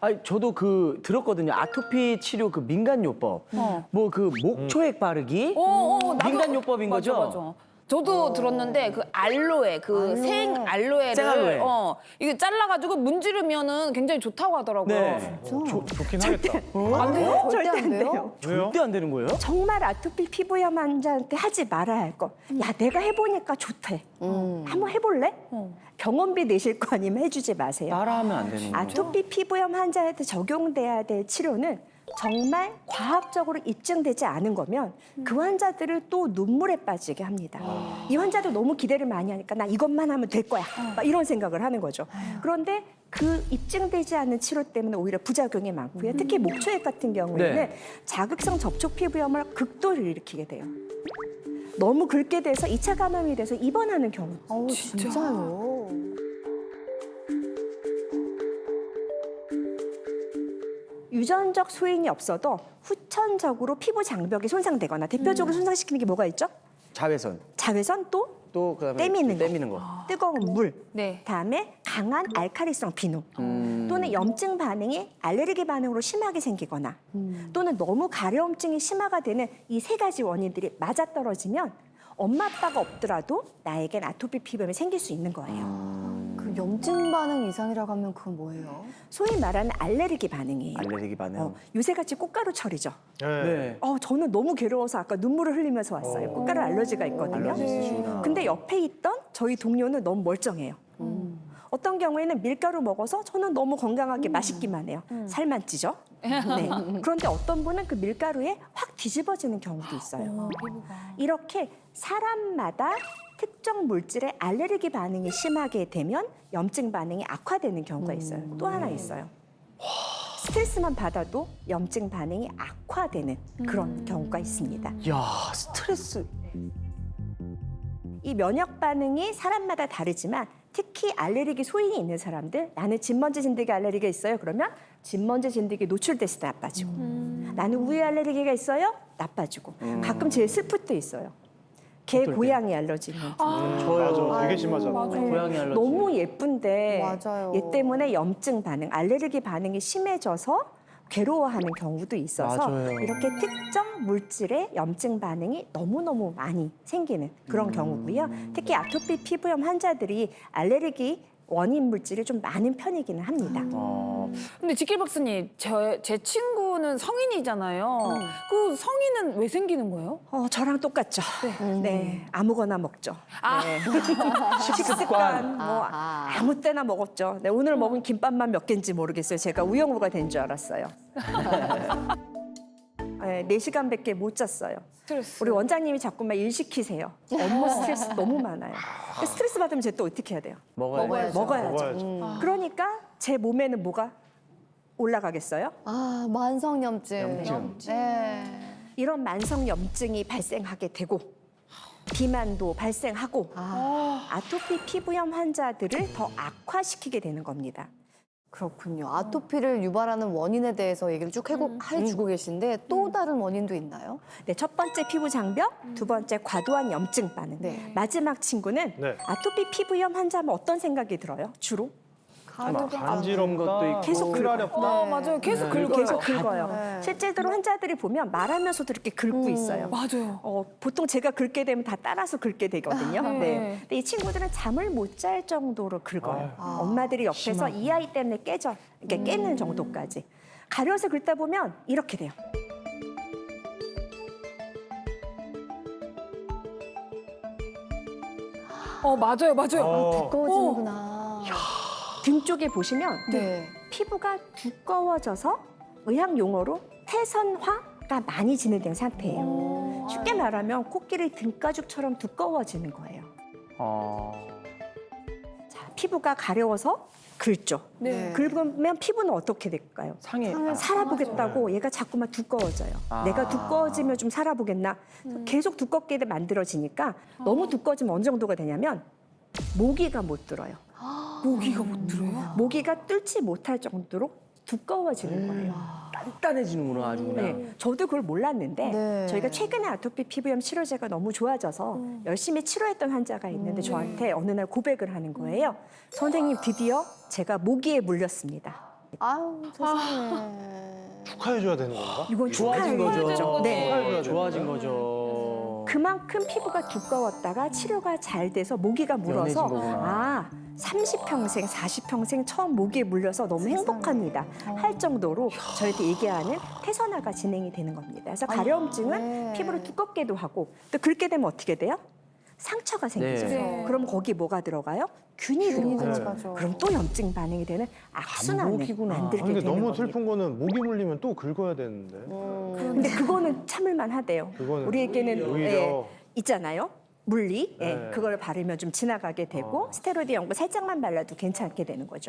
아니, 저도 그 들었거든요. 아토피 치료 그 민간요법. 뭐 그 목초액 바르기? 나도- 민간요법인 맞아, 거죠? 맞아. 저도 들었는데 그 알로에 그 생 알로에를 생알로에. 이게 잘라가지고 문지르면은 굉장히 좋다고 하더라고요. 네. 좋긴 하겠다. 안 돼요? 절대 안 돼요. 절대 안 되는 거예요? 정말 아토피 피부염 환자한테 하지 말아야 할 거. 야, 내가 해보니까 좋대. 한번 해볼래? 병원비 내실 거 아니면 해주지 마세요. 따라하면 안 되는 거예요. 아토피 피부염 환자한테 적용돼야 될 치료는 정말 과학적으로 입증되지 않은 거면 그 환자들을 또 눈물에 빠지게 합니다. 이 환자도 너무 기대를 많이 하니까 나 이것만 하면 될 거야. 막 이런 생각을 하는 거죠. 그런데 그 입증되지 않은 치료 때문에 오히려 부작용이 많고요. 특히 목초액 같은 경우에는 네. 자극성 접촉 피부염을 극도로 일으키게 돼요. 너무 긁게 돼서 2차 감염이 돼서 입원하는 경우. 진짜요? 유전적 소인이 없어도 후천적으로 피부 장벽이 손상되거나 대표적으로 손상시키는 게 뭐가 있죠? 자외선. 자외선 또 또 그다음에 떼미는 거. 뜨거운 물, 네. 다음에 강한 알칼리성 비누, 또는 염증 반응이 알레르기 반응으로 심하게 생기거나 또는 너무 가려움증이 심화가 되는 이 세 가지 원인들이 맞아떨어지면 엄마 아빠가 없더라도 나에겐 아토피 피부염이 생길 수 있는 거예요. 그 염증 반응 이상이라고 하면 그건 뭐예요? 소위 말하는 알레르기 반응이에요. 알레르기 반응. 요새같이 꽃가루철이죠. 네. 저는 너무 괴로워서 아까 눈물을 흘리면서 왔어요. 꽃가루 알러지가 있거든요. 알러지 있으시구나. 근데 옆에 있던 저희 동료는 너무 멀쩡해요. 어떤 경우에는 밀가루 먹어서 저는 너무 건강하게 맛있기만 해요. 살만 찌죠. 네. 그런데 어떤 분은 그 밀가루에 확 뒤집어지는 경우도 있어요. 이렇게 사람마다 특정 물질에 알레르기 반응이 심하게 되면 염증 반응이 악화되는 경우가 있어요. 또 하나 있어요. 스트레스만 받아도 염증 반응이 악화되는 그런 경우가 있습니다. 야, 스트레스. 이 면역 반응이 사람마다 다르지만 특히 알레르기 소인이 있는 사람들, 나는 진먼지 진드기 알레르기가 있어요. 그러면 진먼지 진드기에 노출됐을 때 나빠지고, 나는 우유 알레르기가 있어요. 나빠지고, 가끔 제일 슬플 때 있어요. 개 고양이 알러지 있는 저요. 맞아, 되게 심하잖아. 고양이 알러지. 너무 예쁜데 맞아요. 얘 때문에 염증 반응, 알레르기 반응이 심해져서 괴로워하는 경우도 있어서 맞아요. 이렇게 특정 물질의 염증 반응이 너무너무 많이 생기는 그런 경우고요. 특히 아토피 피부염 환자들이 알레르기 원인 물질이 좀 많은 편이기는 합니다. 근데 지킬 박사님, 제 친구는 성인이잖아요. 그 성인은 왜 생기는 거예요? 저랑 똑같죠. 네, 아무거나 먹죠. 아. 네. 식습관 뭐 아무 때나 먹었죠. 네, 오늘 먹은 김밥만 몇 개인지 모르겠어요. 제가 우영우가 된 줄 알았어요. 네, 4시간밖에 못 잤어요. 스트레스. 우리 원장님이 자꾸만 일 시키세요. 업무 스트레스 너무 많아요. 스트레스 받으면 제 또 어떻게 해야 돼요? 먹어야죠. 먹어야죠. 그러니까 제 몸에는 뭐가 올라가겠어요? 만성 염증. 네. 이런 만성 염증이 발생하게 되고 비만도 발생하고 아토피 피부염 환자들을 더 악화시키게 되는 겁니다. 그렇군요. 아토피를 유발하는 원인에 대해서 얘기를 쭉 해주고 계신데 또 다른 원인도 있나요? 네, 첫 번째 피부 장벽, 두 번째 과도한 염증 반응. 네. 마지막 친구는 네. 아토피 피부염 환자면 어떤 생각이 들어요? 주로? 간지럼 것도 있고 계속 흡혈렵다. 맞아요. 계속 긁어요. 계속 긁어요. 네. 실제로 환자들이 보면 말하면서도 이렇게 긁고 있어요. 맞아요. 보통 제가 긁게 되면 다 따라서 긁게 되거든요. 네. 네. 근데 이 친구들은 잠을 못 잘 정도로 긁어요. 엄마들이 옆에서 이 아이 때문에 깨져, 이렇게 깨는 정도까지. 가려서 긁다 보면 이렇게 돼요. 맞아요, 맞아요. 두꺼워지는구나. 등 쪽에 보시면 네. 피부가 두꺼워져서 의학 용어로 폐선화가 많이 진행된 상태예요. 쉽게 말하면 코끼리 등가죽처럼 두꺼워지는 거예요. 자, 피부가 가려워서 긁죠. 네. 긁으면 피부는 어떻게 될까요? 상해. 살아보겠다고 얘가 자꾸만 두꺼워져요. 내가 두꺼워지면 좀 살아보겠나. 계속 두껍게 만들어지니까 너무 두꺼워지면 어느 정도가 되냐면 모기가 못 들어요. 모기가 못 들어요? 모기가 뚫지 못할 정도로 두꺼워지는 거예요. 단단해지는구나, 아주 그냥. 네, 저도 그걸 몰랐는데 네. 저희가 최근에 아토피 피부염 치료제가 너무 좋아져서 열심히 치료했던 환자가 있는데 저한테 어느 날 고백을 하는 거예요. 선생님, 드디어 제가 모기에 물렸습니다. 아유, 세상에. 축하해줘야 되는 건가? 이건 좋아진 축하해야죠. 거죠. 네. 축하해줘야 좋아진 되는 거죠. 그만큼 피부가 두꺼웠다가 치료가 잘 돼서 모기가 물어서 연해진 거구나. 30평생, 40평생 처음 모기에 물려서 너무 행복합니다. 할 정도로 저희한테 얘기하는 태선화가 진행이 되는 겁니다. 그래서 가려움증은 네. 피부를 두껍게도 하고 또 긁게 되면 어떻게 돼요? 상처가 생기죠. 네. 그럼 거기 뭐가 들어가요? 균이 균이 들어가죠. 들어가죠. 그럼 또 염증 반응이 되는 악순환을 감목이구나. 만들게 근데 되는 너무 겁니다. 슬픈 거는 모기 물리면 또 긁어야 되는데. 근데 그거는 참을만 하대요. 그거는 우리에게는 오히려 있잖아요. 물리, 네. 그걸 바르면 좀 지나가게 되고 스테로이드 연고 살짝만 발라도 괜찮게 되는 거죠.